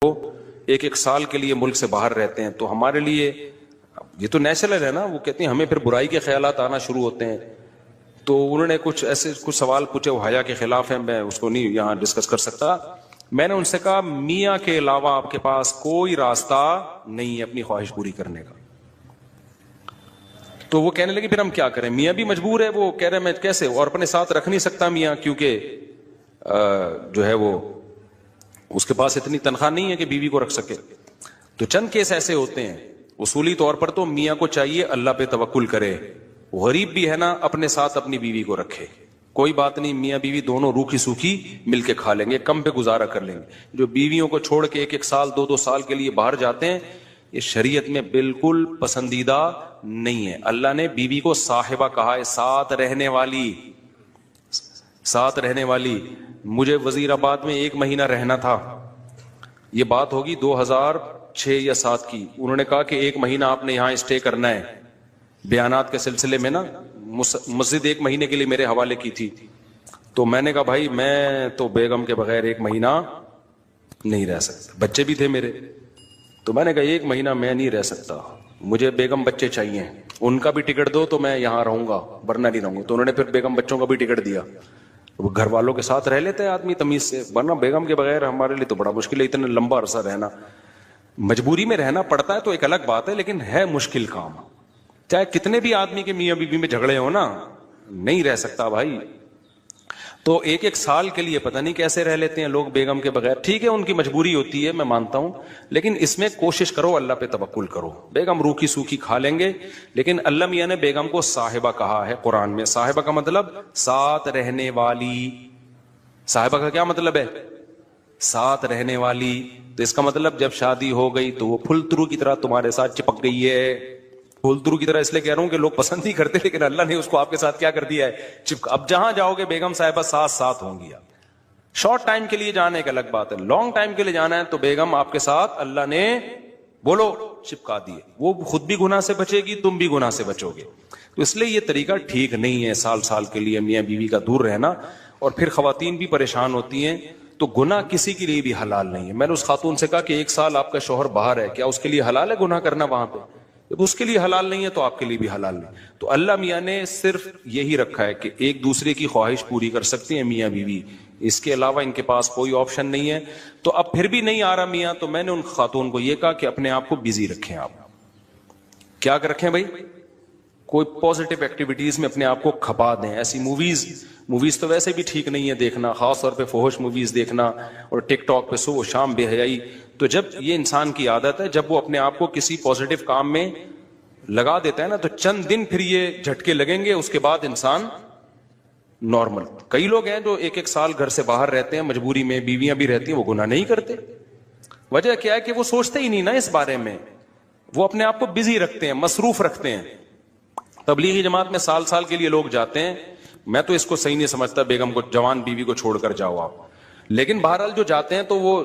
ایک ایک سال کے لیے ملک سے باہر رہتے ہیں، تو ہمارے لیے یہ تو نیچرل ہے نا، وہ کہتے ہیں ہمیں پھر برائی کے خیالات آنا شروع ہوتے ہیں. تو انہوں نے کچھ ایسے کچھ سوال پوچھے، وہ حیا کے خلاف ہیں، میں اس کو نہیں یہاں ڈسکس کر سکتا. میں نے ان سے کہا میاں کے علاوہ آپ کے پاس کوئی راستہ نہیں ہے اپنی خواہش پوری کرنے کا. تو وہ کہنے لگے پھر ہم کیا کریں، میاں بھی مجبور ہے. وہ کہہ رہے میں کیسے، اور اپنے ساتھ رکھ نہیں سکتا میاں، کیونکہ جو ہے وہ اس کے پاس اتنی تنخواہ نہیں ہے کہ بیوی کو رکھ سکے. تو چند کیس ایسے ہوتے ہیں. اصولی طور پر تو میاں کو چاہیے اللہ پہ توکل کرے، غریب بھی ہے نا اپنے ساتھ اپنی بیوی کو رکھے. کوئی بات نہیں، میاں بیوی دونوں روکھی سوکھی مل کے کھا لیں گے، کم پہ گزارا کر لیں گے. جو بیویوں کو چھوڑ کے ایک ایک سال دو سال کے لیے باہر جاتے ہیں، یہ شریعت میں بالکل پسندیدہ نہیں ہے. اللہ نے بیوی کو صاحبہ کہا ہے، ساتھ رہنے والی. ساتھ رہنے والی. مجھے وزیر آباد میں 1 مہینہ رہنا تھا، یہ بات ہوگی 2006 یا 7 کی. انہوں نے کہا کہ 1 مہینہ آپ نے یہاں اسٹے کرنا ہے. بیانات کے سلسلے میں نا مسجد 1 مہینے کے لیے میرے حوالے کی تھی. تو میں نے کہا بھائی میں تو بیگم کے بغیر 1 مہینہ نہیں رہ سکتا، بچے بھی تھے میرے. تو میں نے کہا 1 مہینہ میں نہیں رہ سکتا، مجھے بیگم بچے چاہیے، ان کا بھی ٹکٹ دو تو میں یہاں رہوں گا ورنہ نہیں رہوں گا. تو انہوں نے پھر بیگم بچوں کا بھی ٹکٹ دیا. وہ گھر والوں کے ساتھ رہ لیتے ہیں آدمی تمیز سے، ورنہ بیگم کے بغیر ہمارے لیے تو بڑا مشکل ہے اتنا لمبا عرصہ رہنا. مجبوری میں رہنا پڑتا ہے تو ایک الگ بات ہے، لیکن ہے مشکل کام. چاہے کتنے بھی آدمی کے میاں بیوی میں جھگڑے ہو نا، نہیں رہ سکتا بھائی. تو ایک ایک سال کے لیے پتہ نہیں کیسے رہ لیتے ہیں لوگ بیگم کے بغیر. ٹھیک ہے ان کی مجبوری ہوتی ہے، میں مانتا ہوں، لیکن اس میں کوشش کرو اللہ پہ توکل کرو. بیگم روکھی سوکھی کھا لیں گے، لیکن اللہ میاں نے بیگم کو صاحبہ کہا ہے قرآن میں. صاحبہ کا مطلب ساتھ رہنے والی. صاحبہ کا کیا مطلب ہے؟ ساتھ رہنے والی. تو اس کا مطلب جب شادی ہو گئی تو وہ پھل ترو کی طرح تمہارے ساتھ چپک گئی ہے. پھول ترو کی طرح اس لیے کہہ رہا ہوں کہ لوگ پسند نہیں کرتے، لیکن اللہ نے اس کو آپ کے ساتھ کیا کر دیا ہے، اب جہاں جاؤ گے بیگم صاحبہ ساتھ ہوں گی. شارٹ ٹائم کے لیے جانا ایک الگ بات ہے، لانگ ٹائم کے لیے جانا ہے تو بیگم آپ کے ساتھ اللہ نے بولو چپکا دیے. وہ خود بھی گناہ سے بچے گی، تم بھی گناہ سے بچو گے. تو اس لیے یہ طریقہ ٹھیک نہیں ہے سال کے لیے میاں بیوی کا دور رہنا. اور پھر خواتین بھی پریشان ہوتی ہیں. تو گناہ کسی کے لیے بھی حلال نہیں ہے. میں نے اس خاتون سے کہا کہ 1 سال آپ کا شوہر باہر ہے، کیا اس کے لیے حلال ہے گناہ کرنا وہاں پہ؟ جب اس کے لیے حلال نہیں ہے تو آپ کے لیے بھی حلال نہیں. تو اللہ میاں نے صرف یہی رکھا ہے کہ ایک دوسرے کی خواہش پوری کر سکتے ہیں میاں بیوی، اس کے علاوہ ان کے پاس کوئی آپشن نہیں ہے. تو اب پھر بھی نہیں آ رہا میاں، تو میں نے ان خاتون کو یہ کہا کہ اپنے آپ کو بزی رکھیں. آپ کیا رکھیں بھائی؟ کوئی پازیٹیو ایکٹیویٹیز میں اپنے آپ کو کھپا دیں. ایسی موویز تو ویسے بھی ٹھیک نہیں ہے دیکھنا، خاص طور پہ فحش موویز دیکھنا، اور ٹک ٹاک پہ صبح و شام بے حیائی. تو جب یہ انسان کی عادت ہے، جب وہ اپنے آپ کو کسی پازیٹیو کام میں لگا دیتا ہے نا، تو چند دن پھر یہ جھٹکے لگیں گے، اس کے بعد انسان نارمل. کئی لوگ ہیں جو 1 سال گھر سے باہر رہتے ہیں، مجبوری میں بیویاں بھی رہتی ہیں، وہ گناہ نہیں کرتے. وجہ کیا ہے کہ وہ سوچتے ہی نہیں نا اس بارے میں، وہ اپنے آپ کو بزی رکھتے ہیں، مصروف رکھتے ہیں. تبلیغی جماعت میں سال کے لیے لوگ جاتے ہیں. میں تو اس کو صحیح نہیں سمجھتا بیگم کو، جوان بیوی کو چھوڑ کر جاؤ آپ. لیکن بہرحال جو جاتے ہیں تو وہ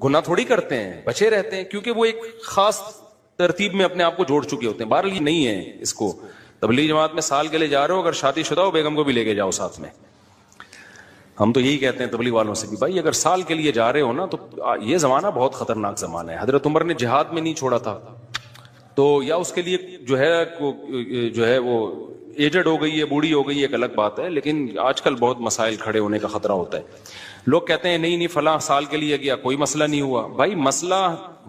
گناہ تھوڑی کرتے ہیں، بچے رہتے ہیں، کیونکہ وہ ایک خاص ترتیب میں اپنے آپ کو جوڑ چکے ہوتے ہیں. بہرحال یہ نہیں ہے اس کو. تبلیغی جماعت میں سال کے لیے جا رہے ہو، اگر شادی شدہ ہو بیگم کو بھی لے کے جاؤ ساتھ میں. ہم تو یہی کہتے ہیں تبلیغ والوں سے بھی، بھائی اگر سال کے لیے جا رہے ہو نا، تو یہ زمانہ بہت خطرناک زمانہ ہے. حضرت عمر نے جہاد میں نہیں چھوڑا تھا، تو یا اس کے لیے جو ہے وہ ایجڈ ہو گئی ہے، بوڑھی ہو گئی ہے، ایک الگ بات ہے. لیکن آج کل بہت مسائل کھڑے ہونے کا خطرہ ہوتا ہے. لوگ کہتے ہیں نہیں فلاں سال کے لیے گیا کوئی مسئلہ نہیں ہوا. بھائی مسئلہ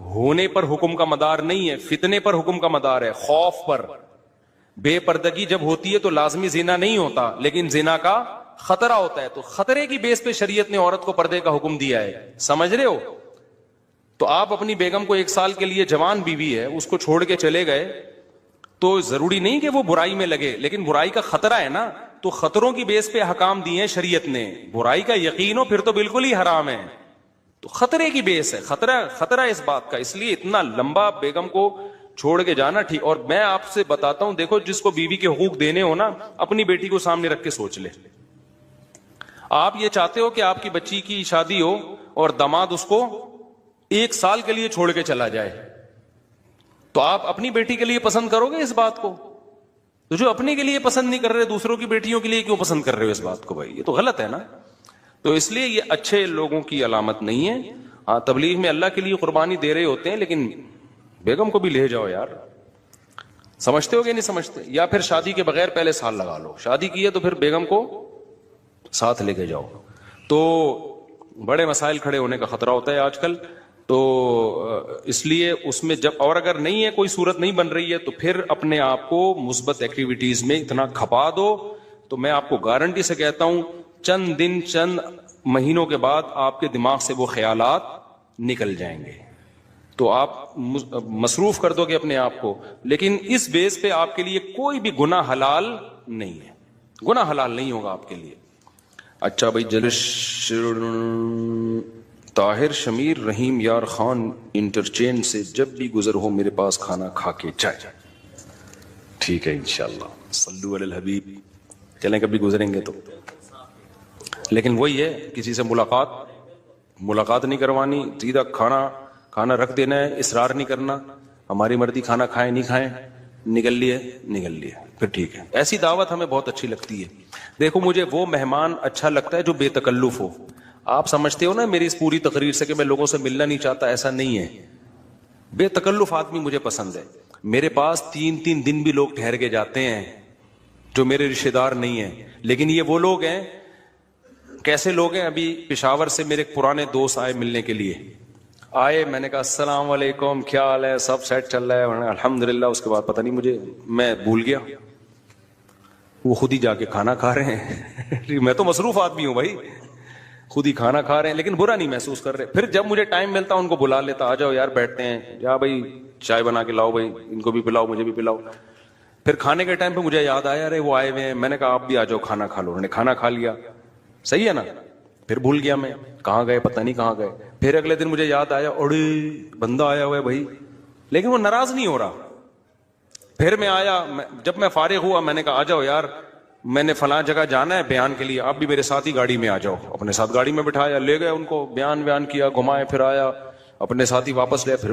ہونے پر حکم کا مدار نہیں ہے، فتنے پر حکم کا مدار ہے، خوف پر. بے پردگی جب ہوتی ہے تو لازمی زنا نہیں ہوتا، لیکن زنا کا خطرہ ہوتا ہے. تو خطرے کی بیس پہ شریعت نے عورت کو پردے کا حکم دیا ہے. سمجھ رہے ہو؟ تو آپ اپنی بیگم کو 1 سال کے لیے، جوان بیوی ہے، اس کو چھوڑ کے چلے گئے، تو ضروری نہیں کہ وہ برائی میں لگے، لیکن برائی کا خطرہ ہے نا. تو خطروں کی بیس پہ حکام دیے ہیں شریعت نے. برائی کا یقین ہو پھر تو بالکل ہی حرام ہے. تو خطرے کی بیس ہے، خطرہ اس بات کا. اس لیے اتنا لمبا بیگم کو چھوڑ کے جانا ٹھیک. اور میں آپ سے بتاتا ہوں، دیکھو جس کو بیوی کے حقوق دینے ہو نا، اپنی بیٹی کو سامنے رکھ کے سوچ لے. آپ یہ چاہتے ہو کہ آپ کی بچی کی شادی ہو اور داماد اس کو 1 سال کے لیے چھوڑ کے چلا جائے، تو آپ اپنی بیٹی کے لیے پسند کرو گے اس بات کو؟ تو جو اپنے کے لیے پسند نہیں کر رہے، دوسروں کی بیٹیوں کے لیے کیوں پسند کر رہے ہو اس بات کو؟ بھائی یہ تو غلط ہے نا. تو اس لیے یہ اچھے لوگوں کی علامت نہیں ہے. ہاں تبلیغ میں اللہ کے لیے قربانی دے رہے ہوتے ہیں، لیکن بیگم کو بھی لے جاؤ یار. سمجھتے ہو کہ نہیں سمجھتے؟ یا پھر شادی کے بغیر پہلے سال لگا لو، شادی کی ہے تو پھر بیگم کو ساتھ لے کے جاؤ. تو بڑے مسائل کھڑے ہونے کا خطرہ ہوتا ہے آج کل. تو اس لیے اس میں جب، اور اگر نہیں ہے کوئی صورت نہیں بن رہی ہے، تو پھر اپنے آپ کو مثبت ایکٹیویٹیز میں اتنا کھپا دو. تو میں آپ کو گارنٹی سے کہتا ہوں چند دن چند مہینوں کے بعد آپ کے دماغ سے وہ خیالات نکل جائیں گے. تو آپ مصروف کر دو گے اپنے آپ کو. لیکن اس بیس پہ آپ کے لیے کوئی بھی گناہ حلال نہیں ہے، گناہ حلال نہیں ہوگا آپ کے لیے. اچھا بھائی، طاہر شمیر رحیم یار خان انٹرچینج سے جب بھی گزر ہو میرے پاس کھانا کھا کے جائے. ٹھیک ہے انشاءاللہ، صلو علی الحبیب. چلیں کبھی گزریں گے تو. لیکن وہی ہے، کسی سے ملاقات نہیں کروانی، سیدھا کھانا رکھ دینا ہے، اصرار نہیں کرنا. ہماری مرضی، کھانا کھائیں نہیں کھائیں، نکل لیے پھر ٹھیک ہے. ایسی دعوت ہمیں بہت اچھی لگتی ہے. دیکھو مجھے وہ مہمان اچھا لگتا ہے جو بے تکلف ہو. آپ سمجھتے ہو نا میری اس پوری تقریر سے کہ میں لوگوں سے ملنا نہیں چاہتا، ایسا نہیں ہے. بے تکلف آدمی مجھے پسند ہے. میرے پاس 3 دن بھی لوگ ٹھہر کے جاتے ہیں جو میرے رشتے دار نہیں ہیں، لیکن یہ وہ لوگ ہیں. کیسے لوگ ہیں؟ ابھی پشاور سے میرے پرانے دوست آئے ملنے کے لیے. آئے، میں نے کہا السلام علیکم، کیا حال ہے، سب سیٹ چل رہا ہے؟ الحمدللہ. اس کے بعد پتہ نہیں میں بھول گیا، وہ خود ہی جا کے کھانا کھا رہے ہیں. میں تو مصروف آدمی ہوں بھائی، خود ہی کھانا کھا رہے ہیں، لیکن برا نہیں محسوس کر رہے. پھر جب مجھے ٹائم ملتا ان کو بلا لیتا، آ جاؤ یار بیٹھتے ہیں، جا بھائی چائے بنا کے لاؤ، بھائی ان کو بھی پلاؤ مجھے بھی پلاؤ. پھر کھانے کے ٹائم پہ مجھے یاد آیا ارے وہ آئے ہوئے ہیں. میں نے کہا آپ بھی آ جاؤ کھانا کھا لو. انہوں نے کھانا کھا لیا، صحیح ہے نا. پھر بھول گیا میں کہاں گئے، پتہ نہیں کہاں گئے. پھر اگلے دن مجھے یاد آیا، اڑے بندہ آیا ہوا ہے بھائی، لیکن وہ ناراض نہیں ہو رہا. پھر میں آیا، جب میں فارغ ہوا میں نے کہا آ جاؤ یار، میں نے فلاں جگہ جانا ہے بیان کے لیے، آپ بھی میرے ساتھ ہی گاڑی میں آ جاؤ. اپنے ساتھ گاڑی میں بٹھایا، لے گئے ان کو، بیان کیا، گھمائے پھر آیا، اپنے ساتھ ہی واپس لے. پھر